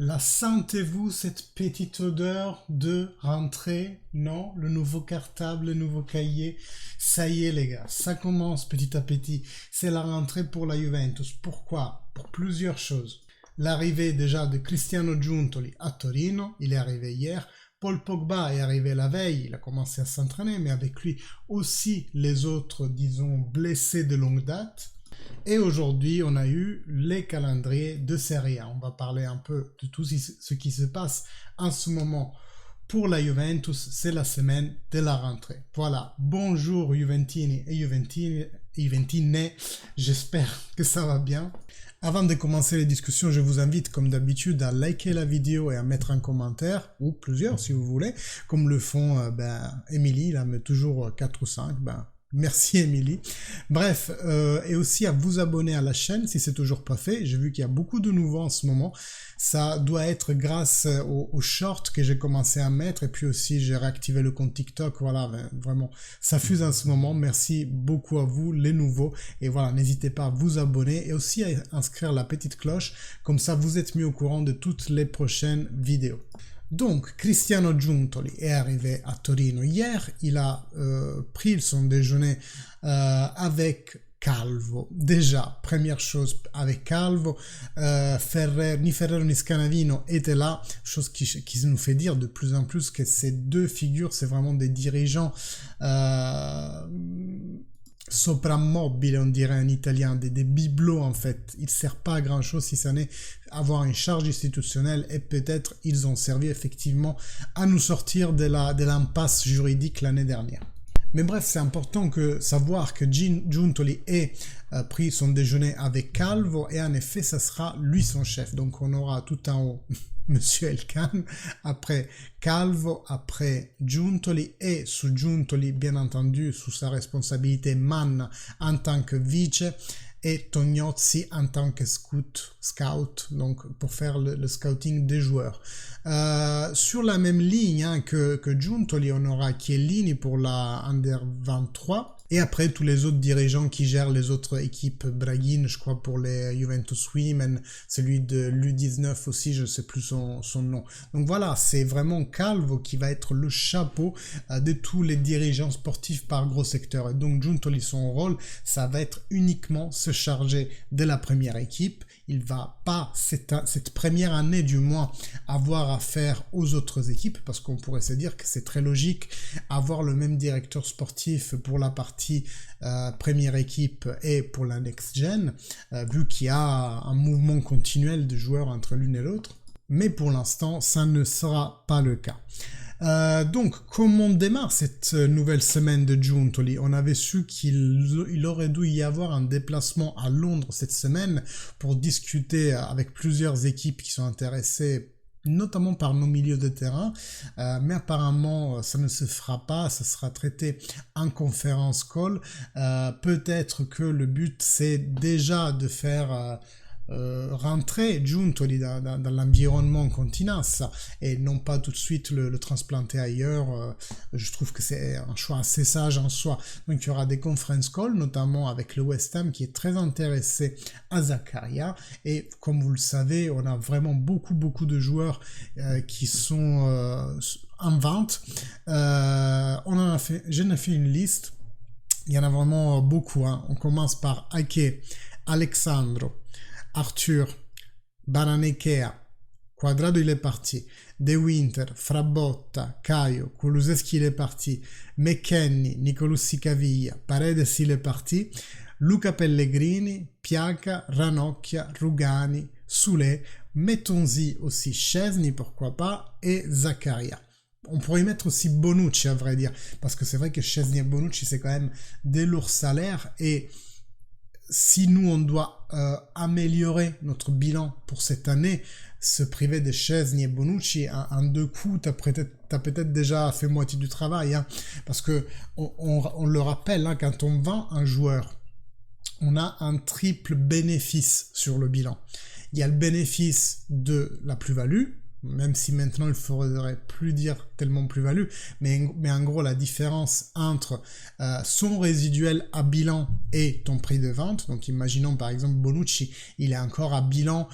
La sentez-vous, cette petite odeur de rentrée? Non? Le nouveau cartable, le nouveau cahier? Ça y est les gars, ça commence petit à petit. C'est la rentrée pour la Juventus. Pourquoi? Pour plusieurs choses. L'arrivée déjà de Cristiano Giuntoli à Torino, il est arrivé hier. Paul Pogba est arrivé la veille, il a commencé à s'entraîner, mais avec lui aussi les autres, disons, blessés de longue date. Et aujourd'hui, on a eu les calendriers de Serie A. On va parler un peu de tout ce qui se passe en ce moment. Pour la Juventus, c'est la semaine de la rentrée. Voilà, bonjour Juventini et Juventine, j'espère que ça va bien. Avant de commencer les discussions, je vous invite comme d'habitude à liker la vidéo et à mettre un commentaire, ou plusieurs si vous voulez, comme le font Émilie, là met toujours 4 ou 5, merci Émilie. Bref, et aussi à vous abonner à la chaîne si c'est toujours pas fait. J'ai vu qu'il y a beaucoup de nouveaux en ce moment. Ça doit être grâce aux shorts que j'ai commencé à mettre. Et puis aussi, j'ai réactivé le compte TikTok. Voilà, vraiment, ça fuse en ce moment. Merci beaucoup à vous, les nouveaux. Et voilà, n'hésitez pas à vous abonner et aussi à inscrire la petite cloche. Comme ça, vous êtes mis au courant de toutes les prochaines vidéos. Donc, Cristiano Giuntoli est arrivé à Torino hier, il a pris son déjeuner avec Calvo. Déjà, première chose avec Calvo, ni Ferrero ni Scanavino étaient là, chose qui nous fait dire de plus en plus que ces deux figures, c'est vraiment des dirigeants soprammobile, on dirait en italien, des bibelots en fait. Ils ne servent pas à grand chose si ça n'est avoir une charge institutionnelle et peut-être ils ont servi effectivement à nous sortir de l'impasse juridique l'année dernière. Mais bref, c'est important de savoir que Giuntoli ait pris son déjeuner avec Calvo et en effet, ça sera lui son chef. Donc on aura tout en haut Monsieur Elkan, après Calvo, après Giuntoli et sous Giuntoli, bien entendu, sous sa responsabilité, Manna en tant que vice et Tognozzi en tant que scout, donc pour faire le scouting des joueurs. Sur la même ligne que Giuntoli, on aura Chiellini pour la Under 23. Et après, tous les autres dirigeants qui gèrent les autres équipes, Braghin, je crois, pour les Juventus Women, celui de l'U19 aussi, je ne sais plus son nom. Donc voilà, c'est vraiment Calvo qui va être le chapeau de tous les dirigeants sportifs par gros secteur. Et donc, Giuntoli, son rôle, ça va être uniquement se charger de la première équipe. Il va pas, cette première année du moins, avoir affaire aux autres équipes, parce qu'on pourrait se dire que c'est très logique avoir le même directeur sportif pour la partie première équipe et pour la next gen, vu qu'il y a un mouvement continuel de joueurs entre l'une et l'autre. Mais pour l'instant, ça ne sera pas le cas. Donc, comment démarre cette nouvelle semaine de Giuntoli? On avait su qu'il aurait dû y avoir un déplacement à Londres cette semaine pour discuter avec plusieurs équipes qui sont intéressées, notamment par nos milieux de terrain, mais apparemment ça ne se fera pas, ça sera traité en conférence call. Peut-être que le but c'est déjà de faire rentrer Giuntoli dans l'environnement Continas et non pas tout de suite le transplanter ailleurs. Je trouve que c'est un choix assez sage en soi. Donc il y aura des conference calls, notamment avec le West Ham qui est très intéressé à Zakaria, et comme vous le savez, on a vraiment beaucoup de joueurs qui sont en vente. J'en ai fait une liste, il y en a vraiment beaucoup, hein. On commence par Ake, Alexandro, Arthur, Bananekea, Quadrado il est parti, De Winter, Frabotta, Caio, Kulusevski il est parti, McKennie, Nicolussi Caviglia, Paredes il est parti, Luca Pellegrini, Piaca, Ranocchia, Rugani, Soulé, mettons-y aussi Szczesny, pourquoi pas, et Zakaria. On pourrait y mettre aussi Bonucci à vrai dire, parce que c'est vrai que Szczesny et Bonucci c'est quand même des lourds salaires, et si nous, on doit améliorer notre bilan pour cette année, se priver de Szczesny et Bonucci en deux coups, t'as peut-être déjà fait moitié du travail, hein, parce que on le rappelle, hein, quand on vend un joueur, on a un triple bénéfice sur le bilan. Il y a le bénéfice de la plus-value, même si maintenant il faudrait plus dire tellement plus-value, mais en gros la différence entre son résiduel à bilan et ton prix de vente, donc imaginons par exemple Bonucci, il est encore à bilan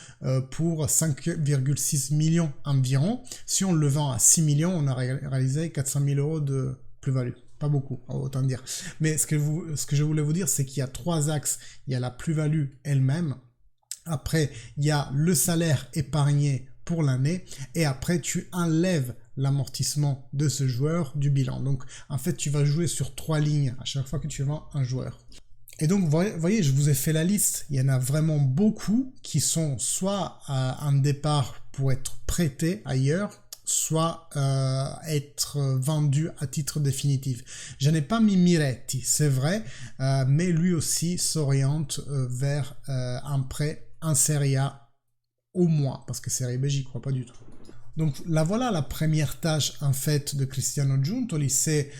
pour 5,6 millions environ, si on le vend à 6 millions, on a réalisé 400 000 euros de plus-value. Pas beaucoup, autant dire. Mais ce que je voulais vous dire, c'est qu'il y a 3 axes. Il y a la plus-value elle-même. Après, il y a le salaire épargné pour l'année. Et après, tu enlèves l'amortissement de ce joueur du bilan. Donc, en fait, tu vas jouer sur 3 lignes à chaque fois que tu vends un joueur. Et donc, vous voyez, je vous ai fait la liste. Il y en a vraiment beaucoup qui sont soit en départ pour être prêtés ailleurs, soit être vendu à titre définitif. Je n'ai pas mis Miretti, c'est vrai, mais lui aussi s'oriente vers un prêt en Serie A au moins, parce que Serie B, j'y crois pas du tout. Donc là voilà la première tâche en fait de Cristiano Giuntoli, c'est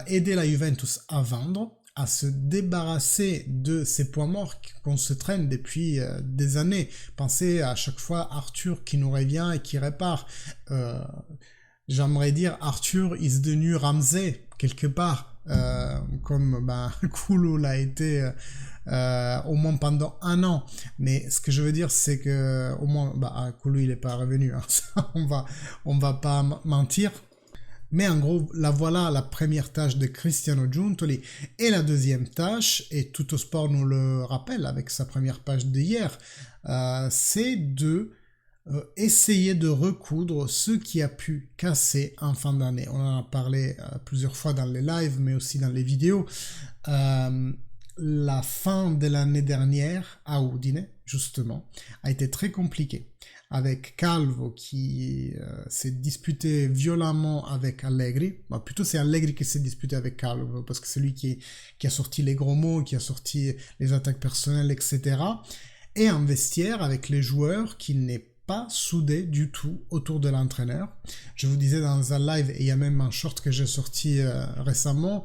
aider la Juventus à vendre, à se débarrasser de ces points morts qu'on se traîne depuis des années. Pensez à chaque fois Arthur qui nous revient et qui répare. J'aimerais dire Arthur is devenu Ramsey quelque part, comme Kulu l'a été au moins pendant 1 an. Mais ce que je veux dire, c'est que au moins, Kulu il est pas revenu. Hein. Ça, on va pas mentir. Mais en gros, là voilà la première tâche de Cristiano Giuntoli. Et la deuxième tâche, et Tuttosport nous le rappelle avec sa première page d'hier, c'est de essayer de recoudre ce qui a pu casser en fin d'année. On en a parlé plusieurs fois dans les lives, mais aussi dans les vidéos. La fin de l'année dernière à Udine, justement, a été très compliquée. Avec Calvo qui s'est disputé violemment avec Allegri. Plutôt c'est Allegri qui s'est disputé avec Calvo, parce que c'est lui qui a sorti les gros mots, qui a sorti les attaques personnelles, etc. Et un vestiaire avec les joueurs qui n'est pas soudé du tout autour de l'entraîneur. Je vous disais dans un live, et il y a même un short que j'ai sorti récemment,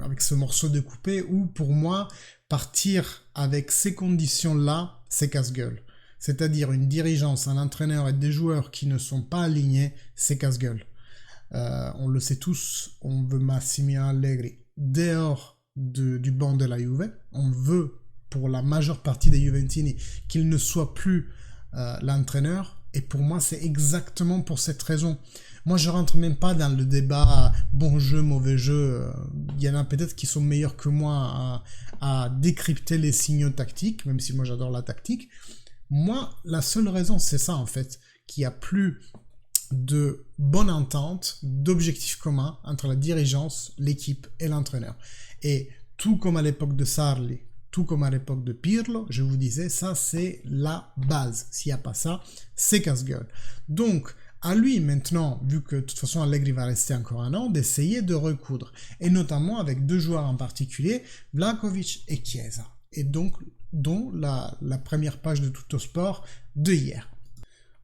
avec ce morceau de coupé, où pour moi, partir avec ces conditions-là, c'est casse-gueule. C'est-à-dire une dirigeance, un entraîneur et des joueurs qui ne sont pas alignés, c'est casse-gueule. On le sait tous, on veut Massimiliano Allegri dehors du banc de la Juve. On veut, pour la majeure partie des Juventini, qu'il ne soit plus l'entraîneur. Et pour moi, c'est exactement pour cette raison. Moi, je rentre même pas dans le débat bon jeu, mauvais jeu. Il y en a peut-être qui sont meilleurs que moi à décrypter les signaux tactiques, même si moi j'adore la tactique. Moi, la seule raison, c'est ça en fait, qu'il n'y a plus de bonne entente, d'objectifs communs entre la dirigeance, l'équipe et l'entraîneur. Et tout comme à l'époque de Sarli, tout comme à l'époque de Pirlo, je vous disais, ça c'est la base. S'il n'y a pas ça, c'est casse-gueule. Donc, à lui maintenant, vu que de toute façon Allegri va rester encore 1 an, d'essayer de recoudre. Et notamment avec 2 joueurs en particulier, Vlahovic et Chiesa. Et donc, dont la première page de Tuttosport de hier.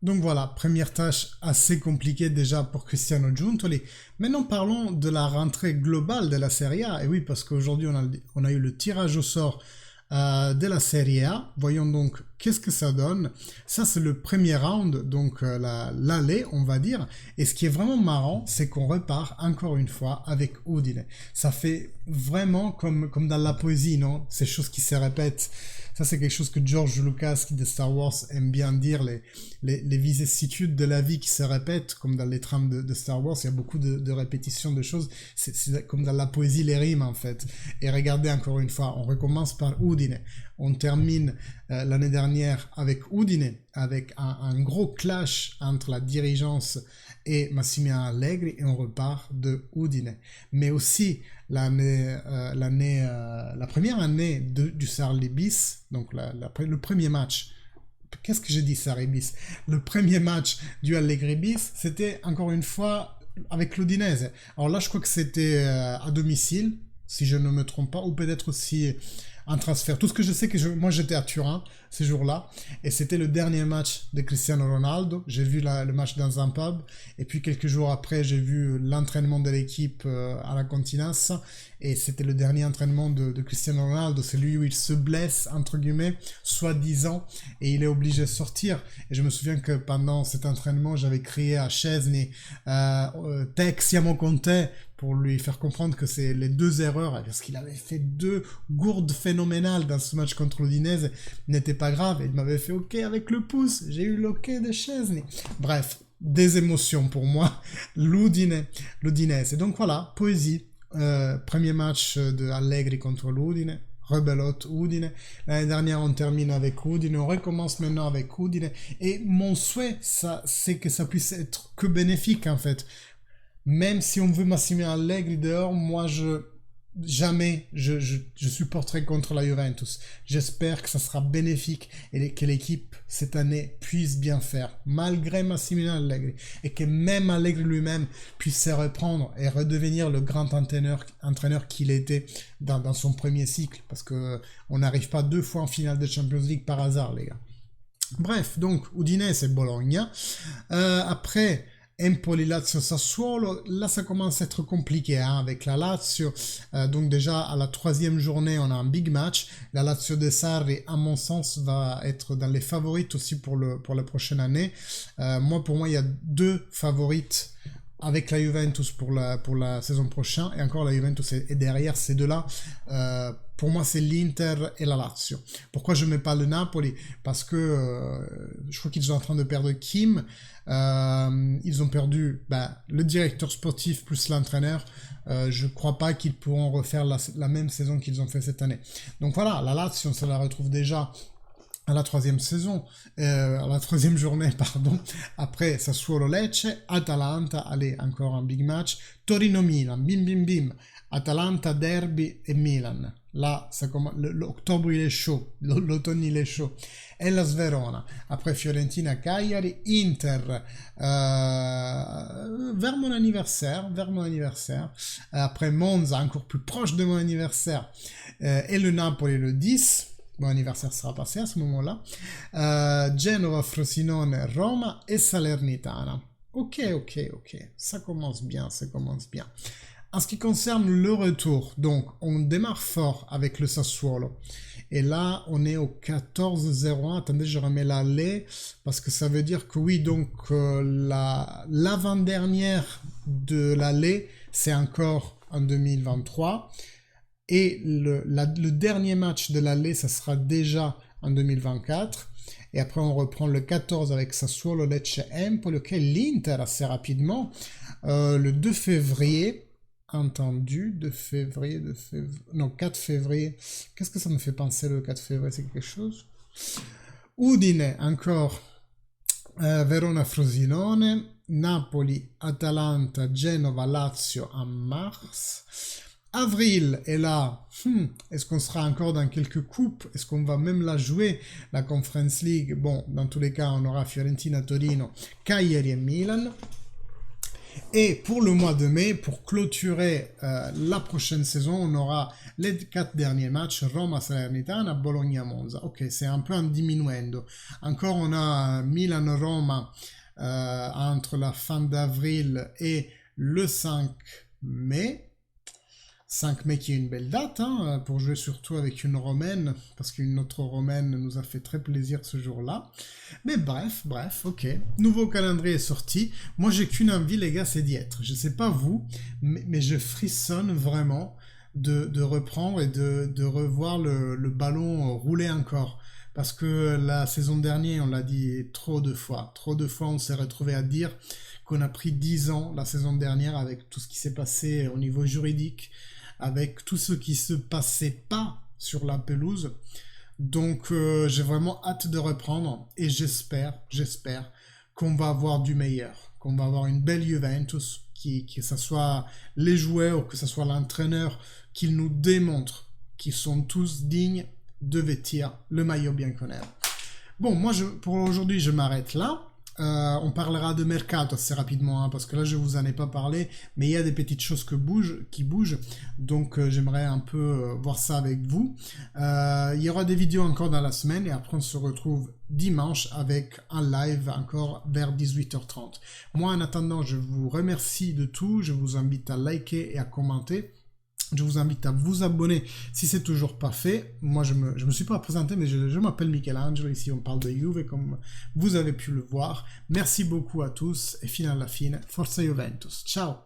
Donc voilà, première tâche assez compliquée déjà pour Cristiano Giuntoli. Maintenant parlons de la rentrée globale de la Serie A. Et oui, parce qu'aujourd'hui on a eu le tirage au sort de la Serie A. Voyons donc qu'est-ce que ça donne. Ça c'est le premier round, donc l'aller on va dire. Et ce qui est vraiment marrant, c'est qu'on repart encore une fois avec Udine. Ça fait vraiment comme dans la poésie, non? Ces choses qui se répètent. Ça c'est quelque chose que George Lucas de Star Wars aime bien dire, les vicissitudes de la vie qui se répètent, comme dans les trames de Star Wars, il y a beaucoup de répétitions de choses, c'est comme dans la poésie les rimes en fait. Et regardez encore une fois, on recommence par Udine, on termine l'année dernière avec Udine, avec un gros clash entre la dirigeance et Massimiliano Allegri, et on repart de Udine. Mais aussi la première année du Sarri bis, donc le premier match. Qu'est-ce que j'ai dit, Sarri bis? Le premier match du Allegri bis, c'était encore une fois avec l'Udinese. Alors là, je crois que c'était à domicile, si je ne me trompe pas, ou peut-être aussi un transfert. Tout ce que je sais, moi j'étais à Turin ces jours-là, et c'était le dernier match de Cristiano Ronaldo. J'ai vu le match dans un pub, et puis quelques jours après, j'ai vu l'entraînement de l'équipe à la Continence, et c'était le dernier entraînement de Cristiano Ronaldo. C'est lui où il se blesse, entre guillemets, soi-disant, et il est obligé de sortir. Et je me souviens que pendant cet entraînement, j'avais crié à Szczesny, Te siamo con te, pour lui faire comprendre que c'est les deux erreurs, parce qu'il avait fait 2 gourdes phénoménales dans ce match contre l'Udinese, n'était pas grave, et il m'avait fait OK avec le pouce, j'ai eu l'OK de Szczesny. Bref, des émotions pour moi, l'Udinese. Et donc voilà, poésie, premier match de Allegri contre l'Udine, rebelote Udine. L'année dernière, on termine avec Udine, on recommence maintenant avec Udine, et mon souhait, c'est que ça puisse être que bénéfique en fait. Même si on veut Massimiliano Allegri dehors, moi jamais je supporterai contre la Juventus. J'espère que ça sera bénéfique et que l'équipe cette année puisse bien faire, malgré Massimiliano Allegri, et que même Allegri lui-même puisse se reprendre et redevenir le grand entraîneur qu'il était dans son premier cycle, parce que on n'arrive pas 2 fois en finale de Champions League par hasard, les gars. Bref, donc Udinese et Bologna. Après Empoli, Lazio, Sassuolo, là ça commence à être compliqué hein, avec la Lazio, donc déjà à la 3e journée on a un big match, la Lazio de Sarri à mon sens va être dans les favorites aussi pour la prochaine année. Pour moi il y a 2 favorites avec la Juventus pour la saison prochaine, et encore la Juventus est derrière ces deux-là. Pour moi, c'est l'Inter et la Lazio. Pourquoi je ne mets pas le Napoli? Parce que je crois qu'ils sont en train de perdre Kim. Ils ont perdu le directeur sportif plus l'entraîneur. Je ne crois pas qu'ils pourront refaire la même saison qu'ils ont fait cette année. Donc voilà, la Lazio, on se la retrouve déjà à la 3e journée, pardon. Après, Sassuolo Lecce, Atalanta, allez, encore un big match. Torino Milan, bim bim bim. Atalanta, Derby et Milan. Là, l'octobre il est chaud, l'automne il est chaud. Hellas Verona. Après Fiorentina, Cagliari, Inter, vers mon anniversaire. Après Monza, encore plus proche de mon anniversaire. Et le Napoli le 10. Mon anniversaire sera passé à ce moment-là. Genova, Frosinone, Roma et Salernitana. Ok. Ça commence bien. En ce qui concerne le retour, donc on démarre fort avec le Sassuolo. Et là, on est au 14-01. Attendez, je remets l'aller parce que ça veut dire que oui, donc l'avant-dernière de l'aller, c'est encore en 2023. Et le dernier match de l'aller, ça sera déjà en 2024. Et après, on reprend le 14 avec Sassuolo, Lecce, Empoli, auquel l'Inter assez rapidement. Le 2 février, 4 février. Qu'est-ce que ça me fait penser le 4 février? C'est quelque chose. Udine, encore. Verona, Frosinone. Napoli, Atalanta, Genova, Lazio en mars. Avril est là. Est-ce qu'on sera encore dans quelques coupes? Est-ce qu'on va même la jouer, la Conference League? Bon, dans tous les cas, on aura Fiorentina, Torino, Cagliari et Milan. Et pour le mois de mai, pour clôturer la prochaine saison, on aura les 4 derniers matchs, Roma, Salernitana, Bologna, Monza. Ok, c'est un peu en diminuendo. Encore, on a Milan-Roma entre la fin d'avril et le 5 mai. 5 mai qui est une belle date, hein, pour jouer surtout avec une Romaine, parce qu'une autre Romaine nous a fait très plaisir ce jour-là. Mais bref, ok. Nouveau calendrier est sorti. Moi, j'ai qu'une envie, les gars, c'est d'y être. Je sais pas vous, mais je frissonne vraiment de reprendre et de revoir le ballon rouler encore. Parce que la saison dernière, on l'a dit trop de fois, on s'est retrouvé à dire qu'on a pris 10 ans la saison dernière avec tout ce qui s'est passé au niveau juridique, avec tout ce qui se passait pas sur la pelouse. Donc j'ai vraiment hâte de reprendre et j'espère qu'on va avoir du meilleur, qu'on va avoir une belle Juventus, que ce soit les joueurs, que ce soit l'entraîneur, qu'ils nous démontrent qu'ils sont tous dignes de vêtir le maillot bianconero. Bon, moi pour aujourd'hui je m'arrête là. On parlera de mercato assez rapidement, hein, parce que là je vous en ai pas parlé, mais il y a des petites choses qui bougent, donc j'aimerais un peu voir ça avec vous. Il y aura des vidéos encore dans la semaine, et après on se retrouve dimanche avec un live encore vers 18h30. Moi en attendant, je vous remercie de tout, je vous invite à liker et à commenter. Je vous invite à vous abonner si c'est toujours pas fait. Moi, je me suis pas présenté, mais je m'appelle Michelangelo. Ici, on parle de Juve, comme vous avez pu le voir. Merci beaucoup à tous et fino alla fine. Forza Juventus. Ciao!